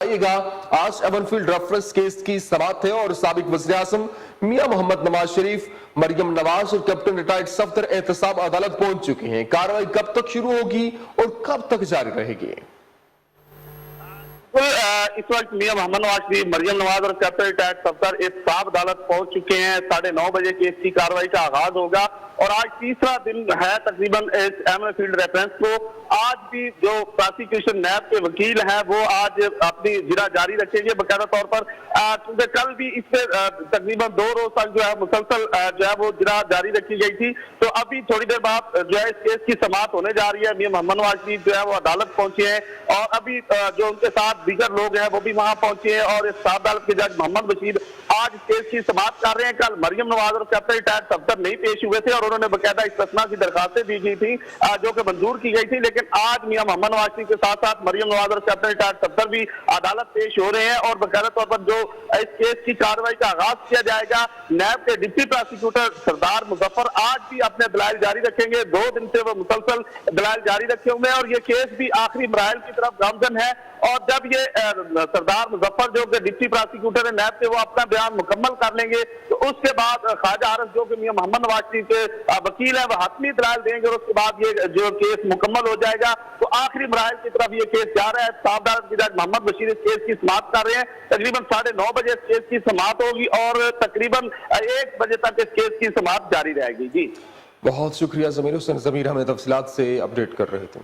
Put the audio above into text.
آئیے گا آج ایونفیلڈ reference case کی سماعت ہے اور سابق وزیر اعظم میاں محمد نواز شریف، مریم نواز اور کیپٹن ریٹائرڈ صفدر احتساب عدالت پہنچ چکے ہیں۔ کارروائی کب تک شروع ہوگی اور کب تک جاری رہے گی؟ اس وقت میاں محمد نواز شریف، مریم نواز اور کیپٹن ریٹائرڈ صفدر احتساب عدالت پہنچ چکے ہیں۔ 9:30 بجے کیس کی کارروائی کا آغاز ہوگا اور آج تیسرا دن ہے تقریباً ایونفیلڈ ریفرنس کو۔ آج بھی جو پراسیکیوشن نیب کے وکیل ہیں وہ آج اپنی اجرا جاری رکھیں گے باقاعدہ طور پر، کیونکہ کل بھی اس پہ تقریباً 2 روز تک جو ہے مسلسل جو ہے وہ اجرا جاری رکھی گئی تھی۔ تو ابھی تھوڑی دیر بعد جو ہے اس کیس کی سماعت ہونے جا رہی ہے۔ میاں محمد نواز شریف جو ہے وہ عدالت پہنچے ہیں اور ابھی جو ان کے ساتھ دیگر لوگ ہیں وہ بھی وہاں پہنچے ہیں اور احتساب عدالت کے جج محمد بشیر آج اس کیس کی سماعت کر رہے ہیں۔ کل مریم نواز اور کیپٹن ریٹائرڈ صفدر نہیں پیش ہوئے تھے اور انہوں نے باقاعدہ استثناء کی درخواستیں دی گئی تھی جو کہ منظور کی گئی تھی، لیکن آج میاں محمد نواز شریف کے ساتھ ساتھ مریم نواز اور کیپٹن ریٹائرڈ صفدر بھی عدالت پیش ہو رہے ہیں اور باقاعدہ طور پر جو اس کیس کی کارروائی کا آغاز کیا جائے گا۔ نیب کے ڈپٹی پراسیکیوٹر سردار مظفر آج بھی اپنے دلائل جاری رکھیں گے۔ 2 دن سے وہ مسلسل دلائل جاری رکھے ہوئے ہیں اور یہ کیس بھی آخری مراحل کی طرف گامزن ہے۔ اور جب یہ سردار مظفر جو کہ ڈپٹی پراسیکیوٹر نیب کے وہ اپنا بیان مکمل کر لیں گے تو اس کے بعد خواجہ عارف جو کہ میاں محمد نواز شریف کے وکیل ہیں وہ حتمی دلائل دیں گے اور اس کے بعد یہ جو کیس مکمل ہو جائے گا۔ تو آخری مراحل کی طرف یہ کیس جا رہا ہے۔ احتساب عدالت کے جج محمد بشیر اس کیس کی سماعت کر رہے ہیں۔ تقریباً 9:30 بجے اس کیس کی سماعت ہوگی اور تقریباً 1 بجے تک اس کیس کی سماعت جاری رہے گی۔ جی بہت شکریہ ضمیر حسین، ضمیر ہمیں تفصیلات سے اپڈیٹ کر رہے تھے۔